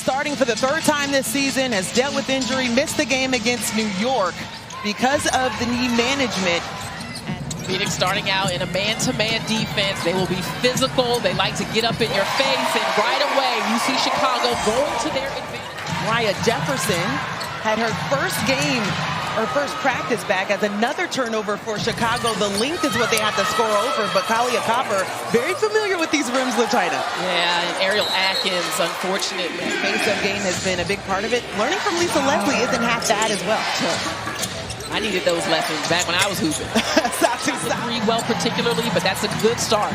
starting for the third time this season, has dealt with injury, missed the game against New York because of the knee management. Phoenix starting out in a man-to-man defense. They will be physical. They like to get up in your face, and right away you see Chicago going to their advantage. Raya Jefferson had her first game, or first practice back, as another turnover for Chicago. The length is what they have to score over, but Kalia Copper very familiar with these rims, LaChina. Yeah, and Ariel Atkins, unfortunately. Face-up game has been a big part of it. Learning from Lisa Leslie isn't half bad as well. I needed those lessons back when I was hooping. Three well particularly, but that's a good start.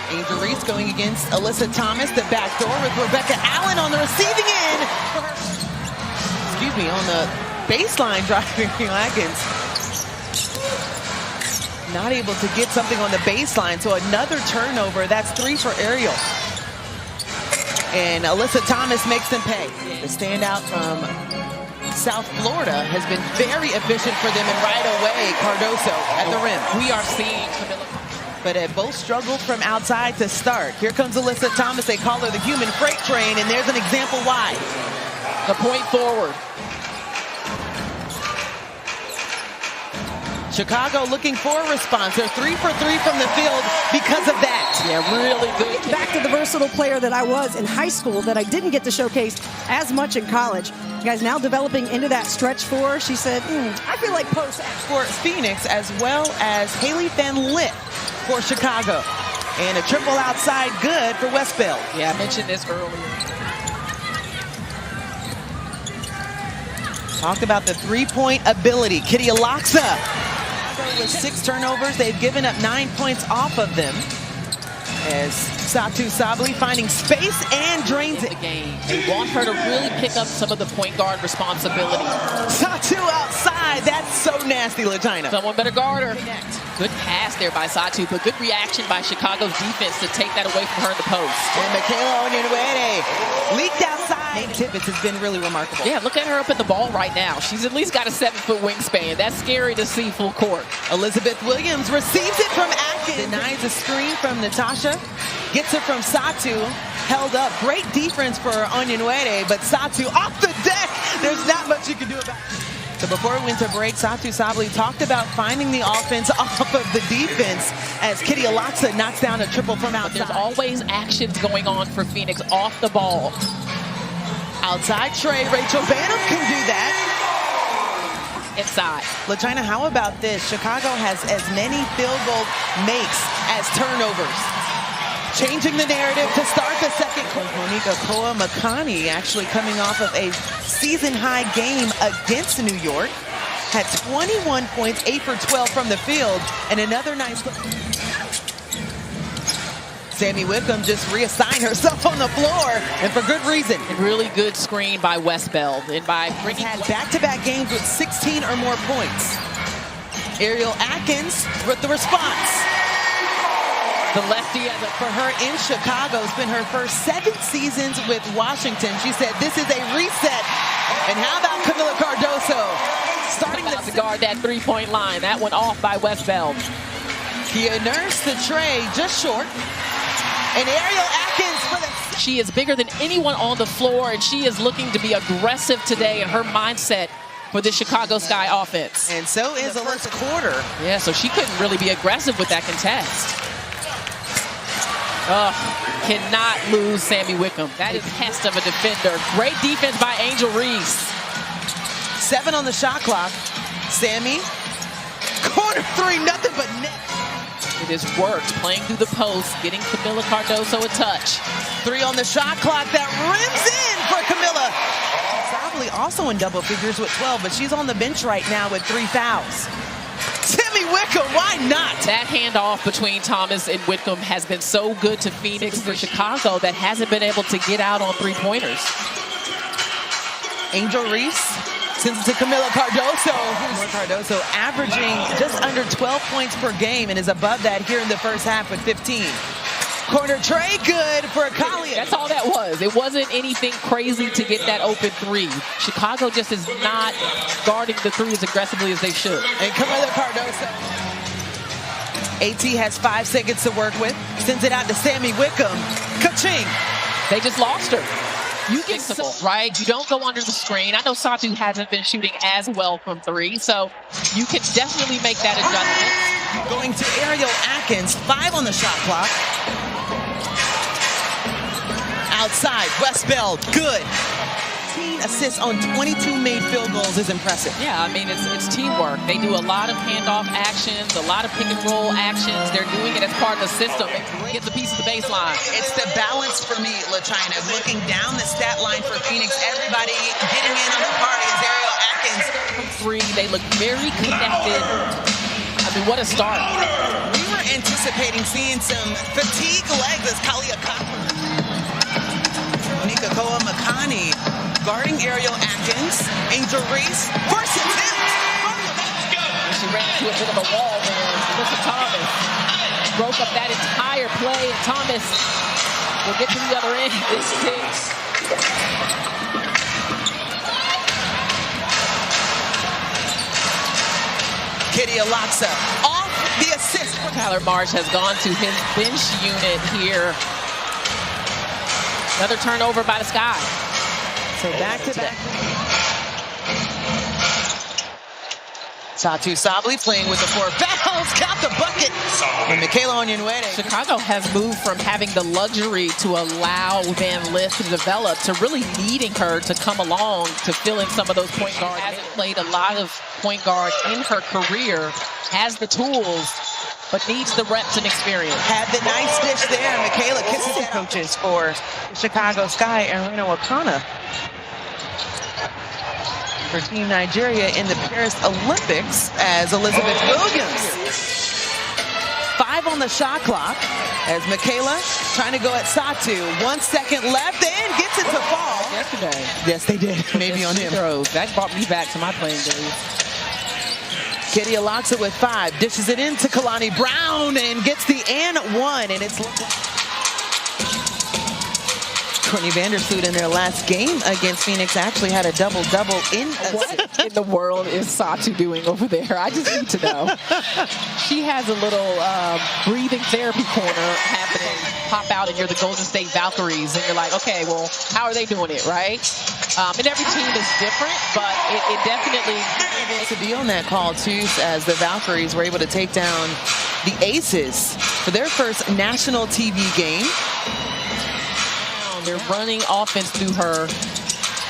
Angel Reese going against Alyssa Thomas, the back door with Rebecca Allen on the receiving end. Excuse me, on the baseline driving Atkins. Not able to get something on the baseline, so another turnover. That's 3 for Ariel. And Alyssa Thomas makes them pay. The standout from South Florida has been very efficient for them, and right away, Cardoso at the rim. We are seeing Camilla. But both struggled from outside to start. Here comes Alyssa Thomas. They call her the human freight train, and there's an example why. The point forward. Chicago looking for a response. They're 3 for 3 from the field because of that. Yeah, really good. Back to the versatile player that I was in high school that I didn't get to showcase as much in college. You guys now developing into that stretch four. She said, I feel like post for Phoenix, as well as Haley Van Lith for Chicago. And a triple outside good for West Bell. Yeah, I mentioned this earlier. Talked about the three-point ability. Kitty Aloxa with 6 turnovers. They've given up 9 points off of them. As Satu Sabli finding space and drains in the game. They want her to really pick up some of the point guard responsibility. Satu outside. That's so nasty, LaChina. Someone better guard her. Good pass there by Satu, but good reaction by Chicago's defense to take that away from her in the post. And Michaela Onyenwere leaked outside. Nate Tibbetts has been really remarkable. Yeah, look at her up at the ball right now. She's at least got a 7-foot wingspan. That's scary to see full court. Elizabeth Williams receives it from Atkins. Denies a screen from Natasha. Gets it from Satu. Held up. Great defense for Onyenwere, but Satu off the deck. There's not much you can do about it. So before we went to break, Satu Sabli talked about finding the offense off of the defense as Kitty Aloxa knocks down a triple from outside. But there's always actions going on for Phoenix off the ball. Outside Trey, Rachel Banham can do that. Inside. LaChina, how about this? Chicago has as many field goal makes as turnovers. Changing the narrative to start the second quarter. Monica Koa-Makani actually coming off of a season-high game against New York. Had 21 points, 8 for 12 from the field, and another nice look. Sammy Wickham just reassigned herself on the floor, and for good reason. And really good screen by Westbeld, and by bringing back-to-back games with 16 or more points. Ariel Atkins with the response. The lefty for her in Chicago. It's been her first 7 seasons with Washington. She said this is a reset. And how about Camila Cardoso? Starting to guard that three-point line. That one off by Westbeld. Kia Nurse the tray just short. And Ariel Atkins for the... She is bigger than anyone on the floor, and she is looking to be aggressive today in her mindset for the Chicago Sky offense. And so is the first quarter. Yeah, so she couldn't really be aggressive with that contest. Cannot lose Sammy Wickham. That is hest of a defender. Great defense by Angel Reese. 7 on the shot clock. Sammy, corner 3, nothing but net. It has worked, playing through the post, getting Camila Cardoso a touch. 3 on the shot clock, that rims in for Camila. Probably also in double figures with 12, but she's on the bench right now with 3 fouls. Sammy Wickham, why not? That handoff between Thomas and Wickham has been so good to Phoenix for Chicago that hasn't been able to get out on three-pointers. Angel Reese sends it to Camila Cardoso. Cardoso averaging just under 12 points per game and is above that here in the first half with 15. Corner tray, good for Kalia. That's all that was. It wasn't anything crazy to get that open 3. Chicago just is not guarding the 3 as aggressively as they should. And Camila Cardoso. AT has 5 seconds to work with. Sends it out to Sammy Wickham. Ka-ching. They just lost her. You get simple, right? You don't go under the screen. I know Satu hasn't been shooting as well from three, so you can definitely make that adjustment. Going to Ariel Atkins, 5 on the shot clock. Outside, West Bell, good. 18 assists on 22 made field goals is impressive. Yeah, I mean, it's teamwork. They do a lot of handoff actions, a lot of pick and roll actions. They're doing it as part of the system. Get the piece of the baseline. It's the balance for me, LaChina. Looking down the stat line for Phoenix, everybody getting in on the party is Ariel Atkins. From three, they look very connected. I mean, what a start. We were anticipating seeing some fatigue legs as Kalia Copper. Monika Koa Makani guarding Ariel Atkins. Angel Reese, first attempt. She ran into a bit of a wall there. Melissa Thomas broke up that entire play, and Thomas will get to the other end. This is Kitty Alaksa off the assist. Tyler Marsh has gone to his bench unit here. Another turnover by the Sky. So back-to-back. Satu Sabally playing with the 4 fouls, got the bucket. And Michaela Onyenwere. Chicago has moved from having the luxury to allow Van Lith to develop to really needing her to come along to fill in some of those point guards. Hasn't played a lot of point guard in her career, has the tools, but needs the reps and experience. Had the nice dish there. Michaela kisses coaches for Chicago Sky, Arena Wakana. For Team Nigeria in the Paris Olympics as Elizabeth Williams. 5 on the shot clock as Michaela trying to go at Satu. 1 second left and gets it to fall. Yesterday. Yes, they did. Maybe on him. Throws. That brought me back to my playing days. Kitty Alaksa with 5. Dishes it into Kalani Brown and gets the and 1. And it's Courtney Vandersloot in their last game against Phoenix actually had a double-double in What in the world is Satu doing over there? I just need to know. She has a little breathing therapy corner happening. Pop out and you're the Golden State Valkyries and you're like, okay, well, how are they doing it, right? And every team is different, but it definitely to be on that call too, as the Valkyries were able to take down the Aces for their first national TV game. They're running offense through her,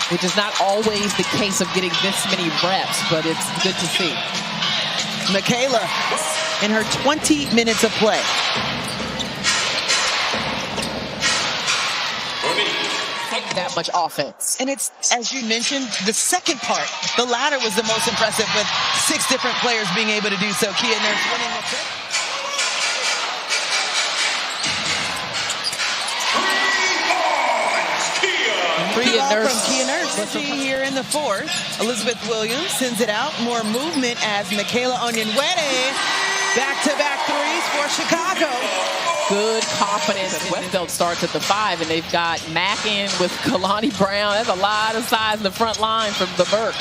which is not always the case of getting this many reps, but it's good to see. Michaela in her 20 minutes of play. That much offense. And it's, as you mentioned, the second part. The latter was the most impressive with 6 different players being able to do so. Kia Nurse winning the trip. From Kia Nurse here in the 4th. Elizabeth Williams sends it out. More movement as Michaela Onyenwere. Back-to-back threes for Chicago. Good confidence. Westbelt starts at the 5, and they've got Mackin with Kalani Brown. That's a lot of size in the front line from the Merc.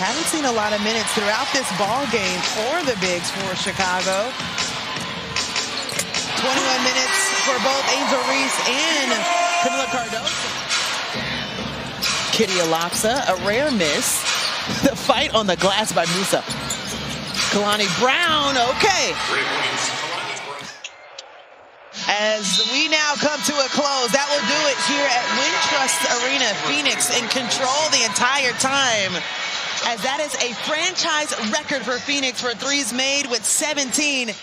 Haven't seen a lot of minutes throughout this ball game for the bigs for Chicago. 21 minutes for both Angel Reese and Camila Cardoso. Kitty Alaksa, a rare miss. The fight on the glass by Musa. Kalani Brown, okay. As we now come to a close, that will do it here at Wintrust Arena. Phoenix in control the entire time, as that is a franchise record for Phoenix for threes made with 17.